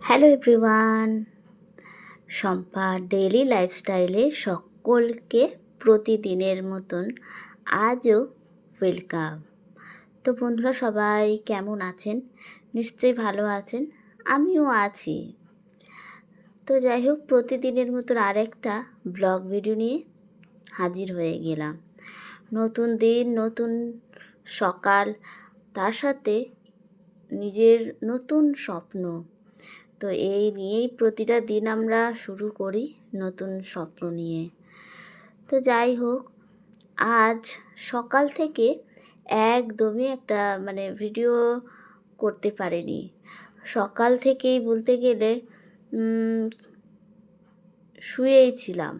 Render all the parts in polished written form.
Hello everyone, Shampa daily লাইফস্টাইলে সকলকে প্রতিদিনের মতন আজও ওয়েলকাম। তো বন্ধুরা, সবাই কেমন আছেন? নিশ্চয়ই ভালো আছেন, আমিও আছি। তো যাই হোক, প্রতিদিনের মতন আরেকটা ব্লগ ভিডিও নিয়ে হাজির হয়ে গেলাম। নতুন দিন, নতুন সকাল, তার সাথে নিজের নতুন স্বপ্ন। তো এই নিয়েই প্রতিটা দিন আমরা শুরু করি, নতুন স্বপ্ন নিয়ে। তো যাই হোক, আজ সকাল থেকে একদমই একটা ভিডিও করতে পারিনি। সকাল থেকেই বলতে গেলে শুয়েই ছিলাম।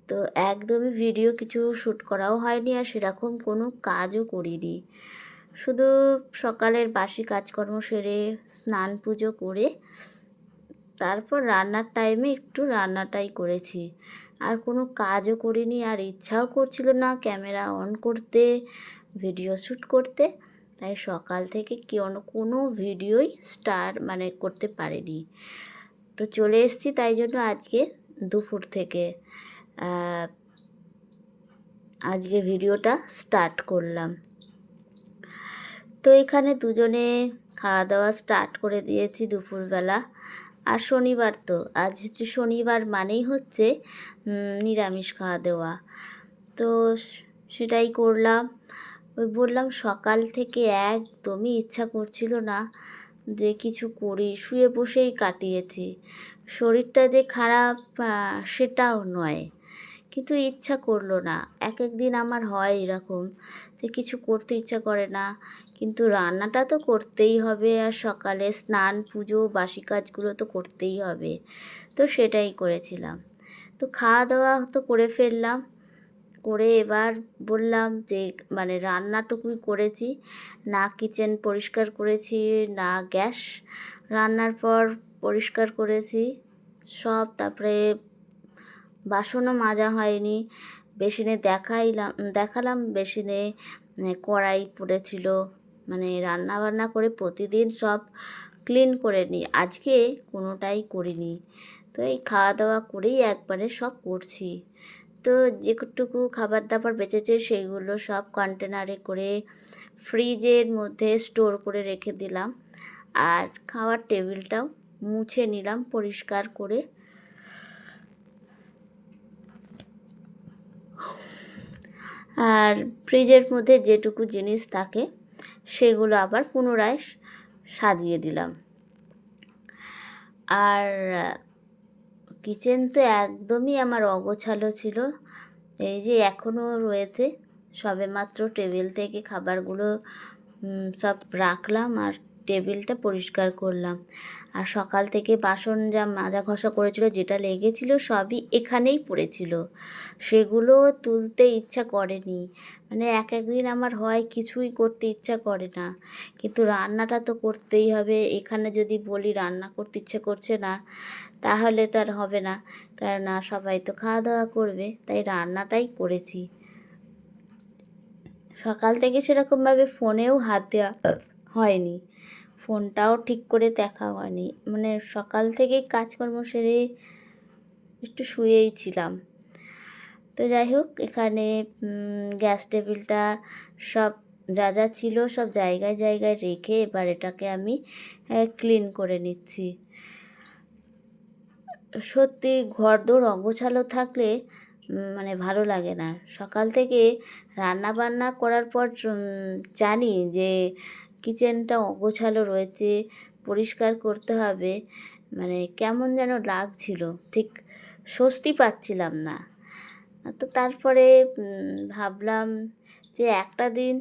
তো একদমই ভিডিও কিছু শ্যুট করাও হয়নি, আর সেরকম কোনো কাজও করিনি। শুধু সকালের বাসি কাজকর্ম সেরে স্নান পুজো করে তারপর রান্নার টাইমে একটু রান্নাটাই করেছি, আর কোনো কাজও করিনি। আর ইচ্ছাও করছিল না ক্যামেরা অন করতে, ভিডিও শ্যুট করতে। তাই সকাল থেকে কোনো ভিডিওই করতে পারিনি। তো চলে এসেছি, তাই জন্য আজকে দুপুর থেকে আজকে ভিডিওটা স্টার্ট করলাম। তো এখানে দুজনে খাওয়া দাওয়া স্টার্ট করে দিয়েছি দুপুরবেলা। আর শনিবার, তো আজ হচ্ছে শনিবার, মানেই হচ্ছে নিরামিষ খাওয়া দাওয়া। তো সেটাই করলাম। ওই বললাম, সকাল থেকে একদমই ইচ্ছা করছিল না যে কিছু করি, শুয়ে বসেই কাটিয়েছি। শরীরটা যে খারাপ সেটাও নয়, কিন্তু ইচ্ছা করলো না। এক দিন আমার হয় এরকম যে কিছু করতে ইচ্ছা করে না, কিন্তু রান্নাটা তো করতেই হবে, আর সকালে স্নান পুজো বাসি কাজগুলো তো করতেই হবে। তো সেটাই করেছিলাম। তো খাওয়া দাওয়া তো করে ফেললাম, করে এবার বললাম যে রান্নাটুকুই করেছি, না কিচেন পরিষ্কার করেছি, না গ্যাস রান্নার পর পরিষ্কার করেছি সব। তারপরে বাসনও মাজা হয়নি। বেসিনে দেখালাম বেসিনে কড়াই পড়েছিল। রান্না বান্না করে প্রতিদিন সব ক্লিন করে নিই, আজকে কোনোটাই করিনি। তো এই খাওয়া দাওয়া করেই একবারে সব করছি। তো যেটুকু খাবার দাবার বেঁচেছে সেইগুলো সব কন্টেনারে করে ফ্রিজের মধ্যে স্টোর করে রেখে দিলাম। আর খাওয়ার টেবিলটাও মুছে নিলাম পরিষ্কার করে। আর ফ্রিজের মধ্যে যেটুকু জিনিস থাকে সেগুলো আবার পুনরায় সাজিয়ে দিলাম। আর কিচেন তো একদমই আমার অগোছালো ছিল। এই যে এখনও রয়েছে, সবেমাত্র টেবিল থেকে খাবারগুলো সব রাখলাম আর টেবিলটা পরিষ্কার করলাম। আর সকাল থেকে বাসন যা মাজা ঘষা করেছিল, যেটা লেগেছিল সবই এখানেই পড়েছিল, সেগুলো তুলতে ইচ্ছা করেনি। এক দিন আমার হয় কিছুই করতে ইচ্ছা করে না, কিন্তু রান্নাটা তো করতেই হবে। এখানে যদি বলি রান্না করতে ইচ্ছে করছে না, তাহলে তো আর হবে না, কেননা সবাই তো খাওয়া দাওয়া করবে। তাই রান্নাটাই করেছি। সকাল থেকে সেরকমভাবে ফোনেও হাত দেওয়া হয়নি, ফোনটাও ঠিক করে দেখা হয়নি। সকাল থেকেই কাজকর্ম সেরে একটু শুয়েই ছিলাম। তো যাই হোক, এখানে গ্যাস টেবিলটা সব যা যা ছিল সব জায়গায় জায়গায় রেখে এবার এটাকে আমি ক্লিন করে নিচ্ছি। সত্যি ঘরদোর অগোছালো থাকলে ভালো লাগে না। সকাল থেকে রান্না বান্না করার পর জানি যে কিচেনটা অগোছালো রয়েছে, পরিষ্কার করতে হবে, কেমন যেন লাগছিল, ঠিক স্বস্তি পাচ্ছিলাম না। তো তারপরে ভাবলাম যে একটা দিন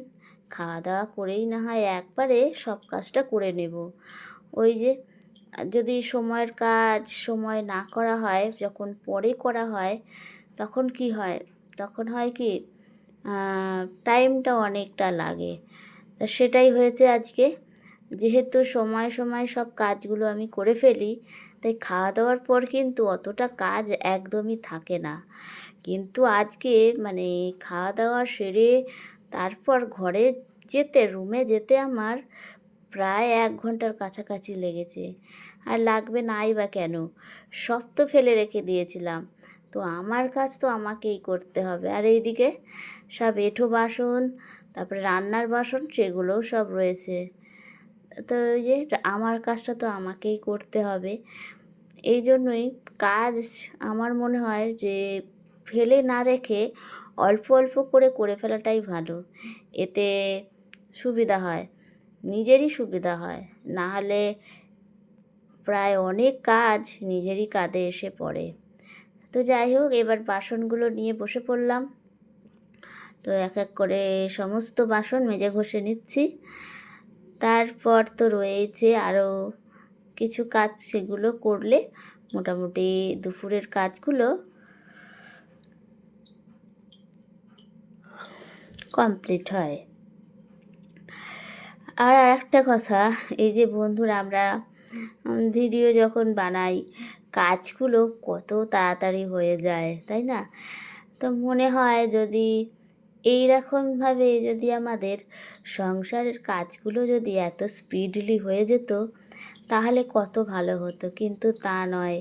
খাওয়া দাওয়া করেই না হয় একবারে সব কাজটা করে নেব। ওই যে যদি সময়ের কাজ সময় না করা হয়, যখন পরে করা হয়, তখন কি হয়, তখন হয় কি টাইমটা অনেকটা লাগে। তা সেটাই হয়েছে আজকে। যেহেতু সময় সময় সব কাজগুলো আমি করে ফেলি, তাই খাওয়া দাওয়ার পর কিন্তু অতটা কাজ একদমই থাকে না। কিন্তু আজকে খাওয়া দাওয়া সেরে তারপর রুমে যেতে আমার প্রায় 1 ঘন্টার কাছাকাছি লেগেছে। আর লাগবে নাই বা কেন, সব তো ফেলে রেখে দিয়েছিলাম। তো আমার কাজ তো আমাকেই করতে হবে। আর এইদিকে সব এঁঠো বাসন, তারপরে রান্নার বাসন, সেগুলোও সব রয়েছে। তো ওই যে আমার কাজটা তো আমাকেই করতে হবে। এই জন্যই কাজ আমার মনে হয় যে ফেলে না রেখে অল্প অল্প করে করে ফেলাটাই ভালো। এতে সুবিধা হয়, নিজেরই সুবিধা হয়। না হলে প্রায় অনেক কাজ নিজেরই কাঁধে এসে পড়ে। তো যাই হোক, এবার বাসনগুলো নিয়ে বসে পড়লাম। তো এক এক করে সমস্ত বাসন মেজে ঘষে নিচ্ছি। তারপর তো রয়েছে আরও কিছু কাজ, সেগুলো করলে মোটামুটি দুপুরের কাজগুলো কমপ্লিট হয়। আর একটা কথা, এই যে বন্ধুরা, আমরা ভিডিও যখন বানাই কাজগুলো কত তাড়াতাড়ি হয়ে যায়, তাই না? তো মনে হয় যদি এই রকমভাবে যদি আমাদের সংসারের কাজগুলো যদি এত স্পিডলি হয়ে যেত তাহলে কত ভালো হতো। কিন্তু তা নয়।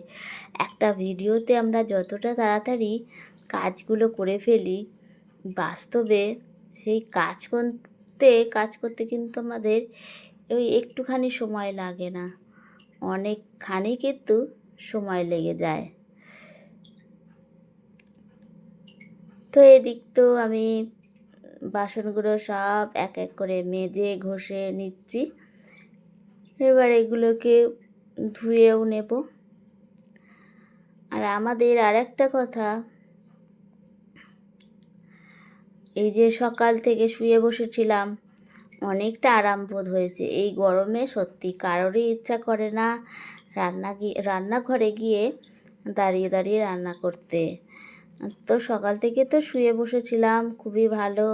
একটা ভিডিওতে আমরা যতটা তাড়াতাড়ি কাজগুলো করে ফেলি, বাস্তবে সেই কাজ করতে কিন্তু আমাদের ওই একটুখানি সময় লাগে না, অনেকখানি কিন্তু সময় লেগে যায়। তো এদিক তো আমি বাসনগুলো সব এক এক করে মেজে ঘষে নিচ্ছি। এবার এগুলোকে ধুয়েও নেব। আর আমাদের আরেকটা কথা, এই যে সকাল থেকে শুয়ে বসেছিলাম, অনেকটা আরাম বোধ হয়েছে। এই গরমে সত্যি কারোরই ইচ্ছা করে না রান্নাঘরে গিয়ে দাঁড়িয়ে দাঁড়িয়ে রান্না করতে। তো সকাল থেকে তো শুয়ে বসেছিলাম, খুবই ভালো।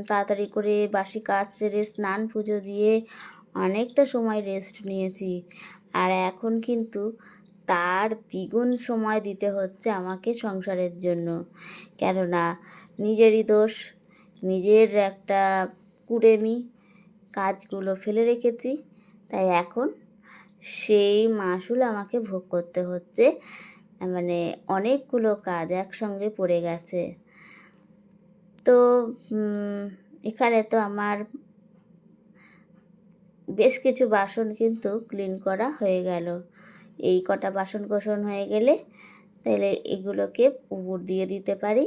তাড়াতাড়ি করে বাসি কাজ সেরে স্নান পুজো দিয়ে অনেকটা সময় রেস্ট নিয়েছি। আর এখন কিন্তু তার দ্বিগুণ সময় দিতে হচ্ছে আমাকে সংসারের জন্য। কেননা নিজেরই দোষ, নিজের একটা কুড়েমি, কাজগুলো ফেলে রেখেছি, তাই এখন সেই মাসুল আমাকে ভোগ করতে হচ্ছে। মানে অনেকগুলো কাজ একসঙ্গে পড়ে গেছে। তো এখানে তো আমার বেশ কিছু বাসন কিন্তু ক্লিন করা হয়ে গেল। এই কটা বাসন কোসন হয়ে গেলে তাহলে এগুলোকে উপর দিয়ে দিতে পারি।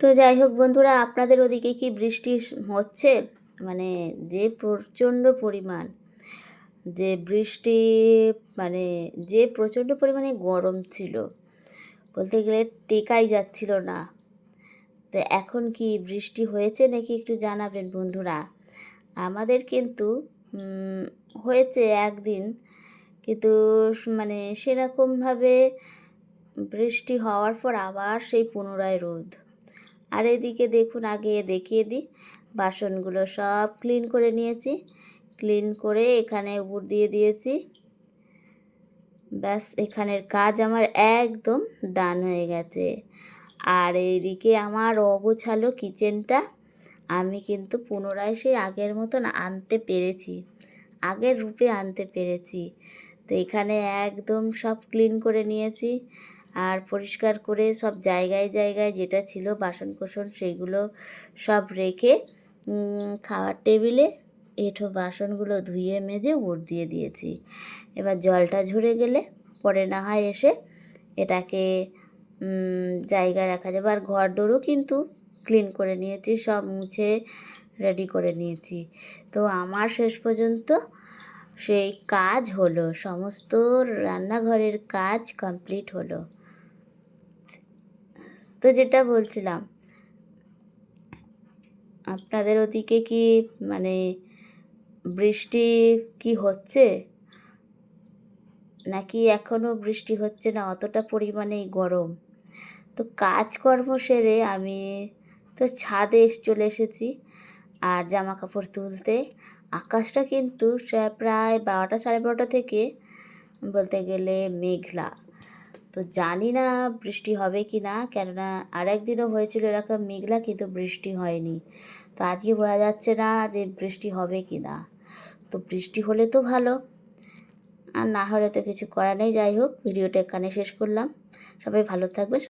তো যাই হোক বন্ধুরা, আপনাদের ওদিকে কি বৃষ্টি হচ্ছে? মানে যে প্রচণ্ড পরিমাণ যে প্রচণ্ড পরিমাণে গরম ছিল, বলতে গেলে টেকাই যাচ্ছিল না। তো এখন কি বৃষ্টি হয়েছে নাকি একটু জানাবেন বন্ধুরা। আমাদের কিন্তু হয়েছে একদিন, কিন্তু মানে সেরকমভাবে বৃষ্টি হওয়ার পর আবার সেই পুনরায় রোদ। আর এদিকে দেখুন, আগে দেখিয়ে দিই, বাসনগুলো সব ক্লিন করে নিয়েছি। ক্লিন করে এখানে উপর দিয়ে দিয়েছি। ব্যাস, এখানের কাজ আমার একদম ডান হয়ে গেছে। আর এইদিকে আমার অগোছালো কিচেনটা আমি কিন্তু পুনরায় সেই আগের মতন আনতে পেরেছি, আগের রূপে আনতে পেরেছি। তো এখানে একদম সব ক্লিন করে নিয়েছি। আর পরিষ্কার করে সব জায়গায় জায়গায় যেটা ছিল বাসন কোসন সেইগুলো সব রেখে খাওয়ার টেবিলে এঁঠো বাসনগুলো ধুয়ে মেজে উপর দিয়ে দিয়েছি। এবার জলটা ঝরে গেলে পরে না হয় এসে এটাকে জায়গায় রাখা যাবে। আর ঘর দোরও কিন্তু ক্লিন করে নিয়েছি, সব মুছে রেডি করে নিয়েছি। তো আমার শেষ পর্যন্ত সেই কাজ হলো, সমস্ত রান্নাঘরের কাজ কমপ্লিট হলো। তো যেটা বলছিলাম, আপনাদের ওদিকে কি মানে বৃষ্টি কি হচ্ছে নাকি এখনও বৃষ্টি হচ্ছে না, অতটা পরিমাণেই গরম? তো কাজকর্ম সেরে আমি তো ছাদে চলে এসেছি আর জামা কাপড় তুলতে। আকাশটা কিন্তু প্রায় 12টা সাড়ে 12টা থেকে বলতে গেলে মেঘলা। তো তো জানি না বৃষ্টি হবে কি না, কেননা আরেকদিনও হয়েছিল এরকম মেঘলা, কিন্তু বৃষ্টি হয়নি। তো আজকে বোঝা যাচ্ছে না যে বৃষ্টি হবে কি না। তো বৃষ্টি হলে তো ভালো, আর না হলে তো কিছু করার নেই। যাই হোক, ভিডিওটা এখানে শেষ করলাম। সবাই ভালো থাকবে।